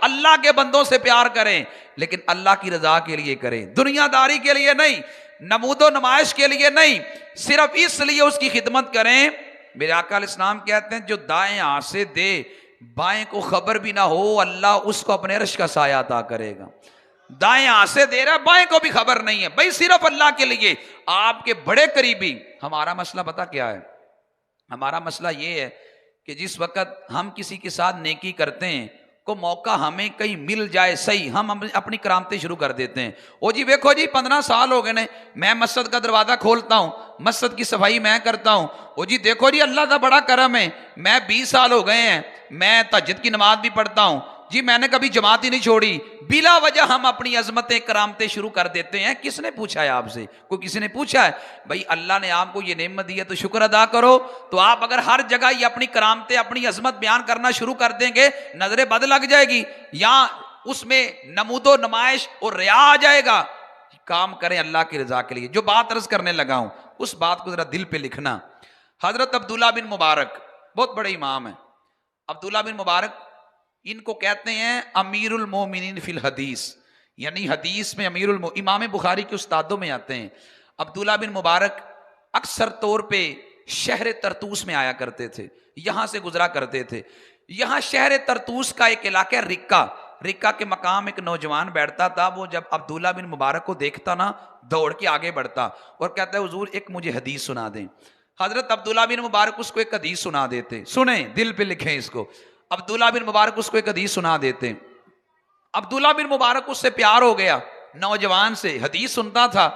اللہ کے بندوں سے پیار کریں لیکن اللہ کی رضا کے لیے کریں، دنیا داری کے لیے نہیں، نمود و نمائش کے لیے نہیں، صرف اس لیے اس کی خدمت کریں۔ میرے آقا علیہ السلام کہتے ہیں جو دائیں ہاتھ سے دے بائیں کو خبر بھی نہ ہو، اللہ اس کو اپنے عرش کا سایہ عطا کرے گا۔ دائیں ہاتھ سے دے رہا بائیں کو بھی خبر نہیں ہے، بھائی صرف اللہ کے لیے۔ آپ کے بڑے قریبی، ہمارا مسئلہ پتہ کیا ہے؟ ہمارا مسئلہ یہ ہے کہ جس وقت ہم کسی کے ساتھ نیکی کرتے ہیں کو موقع ہمیں کہیں مل جائے صحیح، ہم اپنی کرامتیں شروع کر دیتے ہیں۔ او جی دیکھو جی 15 سال ہو گئے نے میں مسجد کا دروازہ کھولتا ہوں، مسجد کی صفائی میں کرتا ہوں۔ او جی دیکھو جی اللہ کا بڑا کرم ہے، میں 20 سال ہو گئے ہیں میں تہجد کی نماز بھی پڑھتا ہوں، جی میں نے کبھی جماعت ہی نہیں چھوڑی۔ بلا وجہ ہم اپنی عظمتیں کرامتیں شروع کر دیتے ہیں۔ کس نے پوچھا ہے آپ سے؟ کوئی کسی نے پوچھا ہے؟ بھائی اللہ نے آپ کو یہ نعمت دی ہے تو شکر ادا کرو۔ تو آپ اگر ہر جگہ یہ اپنی کرامتیں اپنی عظمت بیان کرنا شروع کر دیں گے نظر بد لگ جائے گی، یا اس میں نمود و نمائش اور ریا آ جائے گا۔ کام کریں اللہ کی رضا کے لیے۔ جو بات عرض کرنے لگا ہوں اس بات کو ذرا دل پہ لکھنا۔ حضرت عبداللہ بن مبارک بہت بڑے امام ہیں۔ عبداللہ بن مبارک ان کو کہتے ہیں امیر المومنین فی الحدیث، یعنی حدیث میں امیر امام بخاری کے استادوں میں آتے ہیں۔ عبداللہ بن مبارک اکثر طور پہ شہر طرطوس میں آیا کرتے تھے، یہاں سے گزرا کرتے تھے۔ یہاں شہر طرطوس کا ایک علاقہ رکا، رکا کے مقام ایک نوجوان بیٹھتا تھا، وہ جب عبداللہ بن مبارک کو دیکھتا نا دوڑ کے آگے بڑھتا اور کہتا ہے حضور ایک مجھے حدیث سنا دیں۔ حضرت عبداللہ بن مبارک اس کو ایک حدیث سنا دیتے، سنیں دل پہ لکھیں اس کو۔ عبداللہ بن مبارک اس کو ایک حدیث سنا دیتے۔ عبداللہ بن مبارک اس سے پیار ہو گیا، نوجوان سے حدیث سنتا تھا۔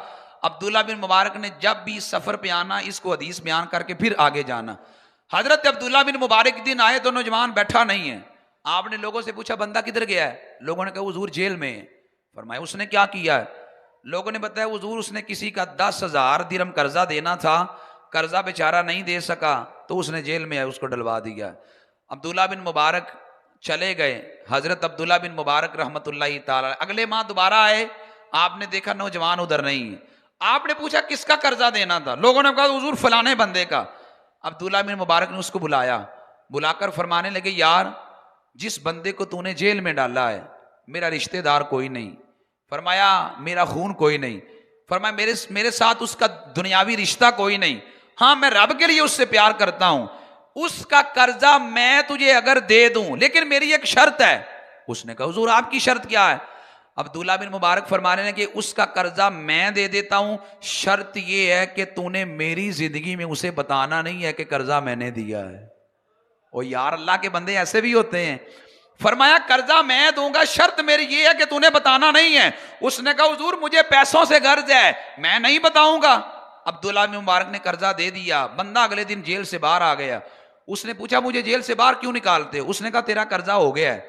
عبداللہ بن مبارک نے جب بھی سفر پہ آنا اس کو حدیث بیان کر کے پھر آگے جانا۔ حضرت عبداللہ بن مبارک دن آئے تو نوجوان بیٹھا نہیں ہے۔ آپ نے لوگوں سے پوچھا بندہ کدھر گیا ہے؟ لوگوں نے کہا حضور جیل میں ہے۔ فرمایا اس نے کیا کیا ہے؟ لوگوں نے بتایا حضور اس نے کسی کا 10,000 درہم قرضہ دینا تھا، قرضہ بیچارہ نہیں دے سکا تو اس نے جیل میں اس کو ڈلوا دیا۔ عبداللہ بن مبارک چلے گئے۔ حضرت عبداللہ بن مبارک رحمت اللہ تعالی اگلے ماہ دوبارہ آئے، آپ نے دیکھا نوجوان ادھر نہیں ہے۔ آپ نے پوچھا کس کا قرضہ دینا تھا؟ لوگوں نے کہا حضور فلانے بندے کا۔ عبداللہ بن مبارک نے اس کو بلایا، بلا کر فرمانے لگے یار جس بندے کو تو نے جیل میں ڈالا ہے میرا رشتہ دار کوئی نہیں، فرمایا میرا خون کوئی نہیں، فرمایا میرے ساتھ اس کا دنیاوی رشتہ کوئی نہیں، ہاں میں رب کے لیے اس سے پیار کرتا ہوں، اس کا قرضہ میں تجھے اگر دے دوں لیکن میری ایک شرط ہے۔ اس نے کہا حضور آپ کی شرط کیا ہے؟ عبداللہ بن مبارک فرمانے لگے کہ اس کا قرضہ میں دے دیتا ہوں، شرط یہ ہے کہ تو نے میری زندگی میں اسے بتانا نہیں ہے کہ قرضہ میں نے دیا ہے۔ او یار اللہ کے بندے ایسے بھی ہوتے ہیں۔ فرمایا قرضہ میں دوں گا، شرط میری یہ ہے کہ تو نے بتانا نہیں ہے۔ اس نے کہا حضور مجھے پیسوں سے غرض ہے میں نہیں بتاؤں گا۔ عبداللہ بن مبارک نے قرضہ دے دیا، بندہ اگلے دن جیل سے باہر آ گیا۔ اس نے پوچھا مجھے جیل سے باہر کیوں نکالتے؟ اس نے کہا تیرا قرضہ ہو گیا ہے۔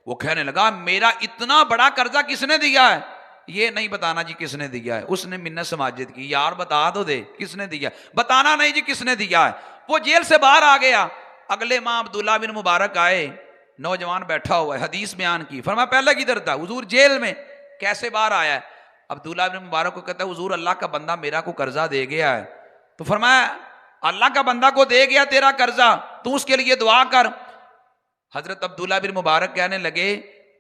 وہ کہنے لگا میرا اتنا بڑا قرضہ کس نے دیا ہے؟ یہ نہیں بتانا جی کس نے دیا ہے۔ اس نے منت سماجت کی یار بتا تو دے کس نے دیا، بتانا نہیں جی کس نے دیا ہے۔ وہ جیل سے باہر آ گیا۔ اگلے ماہ عبداللہ بن مبارک آئے، نوجوان بیٹھا ہوا ہے، حدیث بیان کی۔ فرمایا پہلے کدھر تھا؟ حضور جیل میں۔ کیسے باہر آیا ہے؟ عبداللہ بن مبارک کو کہتا ہے حضور اللہ کا بندہ میرا کو قرضہ دے گیا ہے۔ تو فرمایا اللہ کا بندہ کو دے گیا تیرا قرضہ، تو اس کے لیے دعا کر۔ حضرت عبداللہ بن مبارک کہنے لگے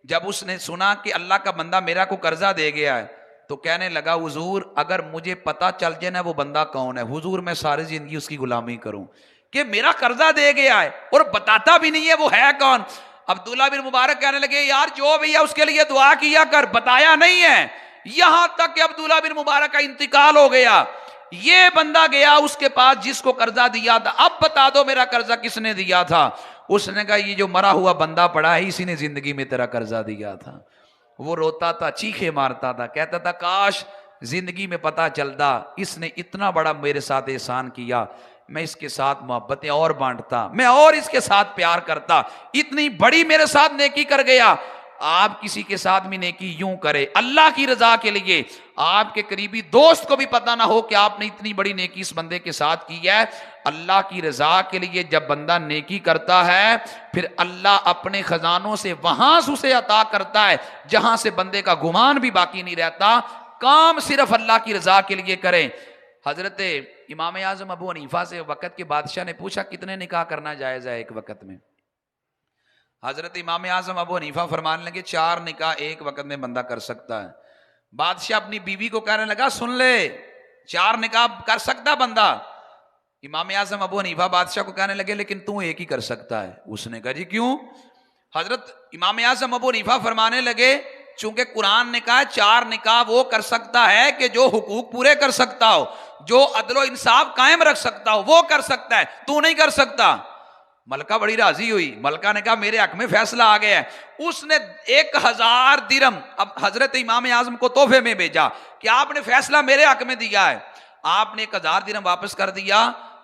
جب اس نے سنا کہ اللہ کا بندہ میرا کو قرضہ دے گیا ہے تو کہنے لگا حضور اگر مجھے پتا چل جائے نا وہ بندہ کون ہے، حضور میں ساری زندگی اس کی غلامی کروں کہ میرا قرضہ دے گیا ہے اور بتاتا بھی نہیں ہے وہ ہے کون۔ عبداللہ بن مبارک کہنے لگے یار جو بھی ہے اس کے لیے دعا کیا کر، بتایا نہیں ہے۔ یہاں تک کہ عبداللہ بن مبارک کا انتقال ہو گیا۔ یہ بندہ گیا اس کے پاس جس کو قرضہ دیا تھا، اب بتا دو میرا قرضہ کس نے دیا تھا؟ اس نے کہا یہ جو مرا ہوا بندہ پڑا ہے اسی نے زندگی میں تیرا قرضہ دیا تھا۔ وہ روتا تھا، چیخے مارتا تھا، کہتا تھا کاش زندگی میں پتا چلتا اس نے اتنا بڑا میرے ساتھ احسان کیا، میں اس کے ساتھ محبتیں اور بانٹتا، میں اور اس کے ساتھ پیار کرتا، اتنی بڑی میرے ساتھ نیکی کر گیا۔ آپ کسی کے ساتھ بھی نیکی یوں کرے اللہ کی رضا کے لیے، آپ کے قریبی دوست کو بھی پتہ نہ ہو کہ آپ نے اتنی بڑی نیکی اس بندے کے ساتھ کی ہے، اللہ کی رضا کے لیے جب بندہ نیکی کرتا ہے پھر اللہ اپنے خزانوں سے وہاں سے اسے عطا کرتا ہے جہاں سے بندے کا گمان بھی باقی نہیں رہتا۔ کام صرف اللہ کی رضا کے لیے کریں۔ حضرت امام اعظم ابو حنیفہ سے وقت کے بادشاہ نے پوچھا کتنے نکاح کرنا جائز ہے ایک وقت میں؟ حضرت امام اعظم ابو حنیفہ فرمانے لگے 4 نکاح ایک وقت میں بندہ کر سکتا ہے۔ بادشاہ اپنی بیوی کو کہنے لگا سن لے 4 نکاح کر سکتا بندہ۔ امام اعظم ابو حنیفہ بادشاہ کو کہنے لگے لیکن تو ایک ہی کر سکتا ہے۔ اس نے کہا جی کیوں؟ حضرت امام اعظم ابو حنیفہ فرمانے لگے چونکہ قرآن نے کہا 4 نکاح وہ کر سکتا ہے کہ جو حقوق پورے کر سکتا ہو، جو عدل و انصاف قائم رکھ سکتا ہو، وہ کر سکتا ہے، تو نہیں کر سکتا۔ ملکہ بڑی راضی ہوئی، ملکہ نے کہا میرے حق میں فیصلہ آ گیا ہے۔ اس نے 1000 درہم اب حضرت امام اعظم کو تحفے میں بھیجا کہ آپ نے فیصلہ میرے حق میں دیا ہے۔ آپ نے 1000 درہم واپس کر دیا،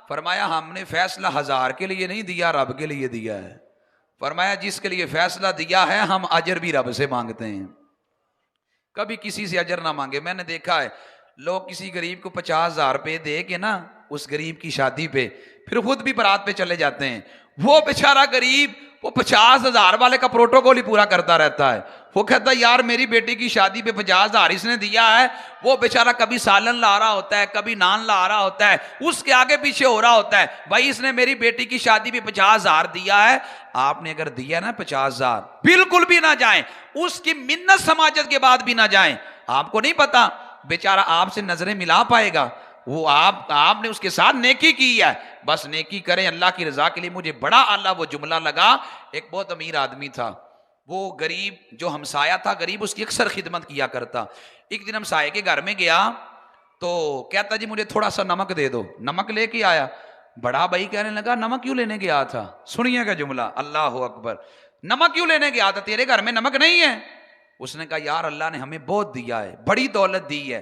فرمایا ہم نے فیصلہ 1000 کے لیے نہیں دیا، رب کے لیے دیا ہے۔ فرمایا جس کے لیے فیصلہ دیا ہے ہم اجر بھی رب سے مانگتے ہیں، کبھی کسی سے اجر نہ مانگے۔ میں نے دیکھا ہے لوگ کسی غریب کو 50,000 روپے دے کے نا اس غریب کی شادی پہ پھر خود بھی برات پہ چلے جاتے ہیں۔ وہ بیچارہ غریب وہ 50,000 والے کا پروٹوکول ہی پورا کرتا رہتا ہے۔ وہ کہتا ہے یار میری بیٹی کی شادی پہ 50,000 اس نے دیا ہے۔ وہ بیچارہ کبھی سالن لا رہا ہوتا ہے، کبھی نان لا رہا ہوتا ہے، اس کے آگے پیچھے ہو رہا ہوتا ہے بھائی اس نے میری بیٹی کی شادی پہ 50,000 دیا ہے۔ آپ نے اگر دیا نا 50,000 بالکل بھی نہ جائیں، اس کی منت سماجت کے بعد بھی نہ جائیں۔ آپ کو نہیں پتا بیچارہ آپ سے نظریں ملا پائے گا، وہ آپ نے اس کے ساتھ نیکی کی ہے، بس نیکی کریں اللہ کی رضا کے لیے۔ مجھے بڑا اعلیٰ وہ جملہ لگا، ایک بہت امیر آدمی تھا، وہ غریب جو ہمسایہ تھا غریب اس کی اکثر خدمت کیا کرتا۔ ایک دن ہمسایہ کے گھر میں گیا تو کہتا جی مجھے تھوڑا سا نمک دے دو، نمک لے کے آیا۔ بڑا بھائی کہنے لگا نمک کیوں لینے گیا تھا؟ سنیے گا جملہ، اللہ اکبر، نمک کیوں لینے گیا تھا؟ تیرے گھر میں نمک نہیں ہے؟ اس نے کہا یار اللہ نے ہمیں بہت دیا ہے، بڑی دولت دی ہے،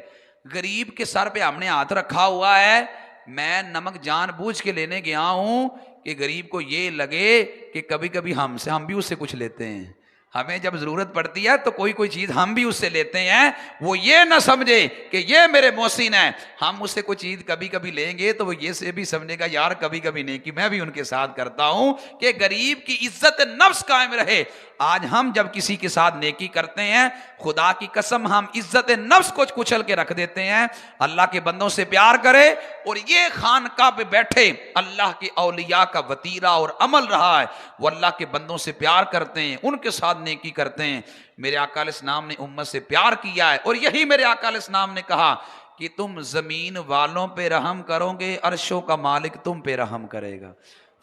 غریب کے سر پہ ہم نے ہاتھ رکھا ہوا ہے، میں نمک جان بوجھ کے لینے گیا ہوں کہ غریب کو یہ لگے کہ کبھی کبھی ہم بھی اس سے کچھ لیتے ہیں، ہمیں جب ضرورت پڑتی ہے تو کوئی چیز ہم بھی اس سے لیتے ہیں، وہ یہ نہ سمجھے کہ یہ میرے محسن ہے، ہم اس سے کوئی چیز کبھی کبھی لیں گے تو وہ یہ سے بھی سمجھے گا یار کبھی کبھی نیکی میں بھی ان کے ساتھ کرتا ہوں کہ غریب کی عزت نفس قائم رہے۔ آج ہم جب کسی کے ساتھ نیکی کرتے ہیں خدا کی قسم ہم عزت نفس کو کچل کے رکھ دیتے ہیں۔ اللہ کے بندوں سے پیار کرے، اور یہ خانقاہ پہ بیٹھے اللہ کے اولیاء کا وتیرہ اور عمل رہا ہے، وہ اللہ کے بندوں سے پیار کرتے ہیں، ان کے ساتھ نیکی کرتے ہیں۔ میرے آقا علیہ السلام نے امت سے پیار کیا ہے، اور یہی میرے آقا علیہ السلام نے کہا کہ تم زمین والوں پہ رحم کرو گے عرشوں کا مالک تم پہ رحم کرے گا۔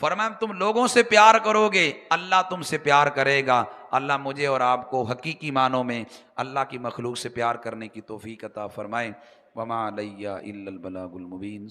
فرمایا تم لوگوں سے پیار کرو گے اللہ تم سے پیار کرے گا۔ اللہ مجھے اور آپ کو حقیقی معنوں میں اللہ کی مخلوق سے پیار کرنے کی توفیق عطا فرمائے۔ وما علیہ الا البلاغ المبین۔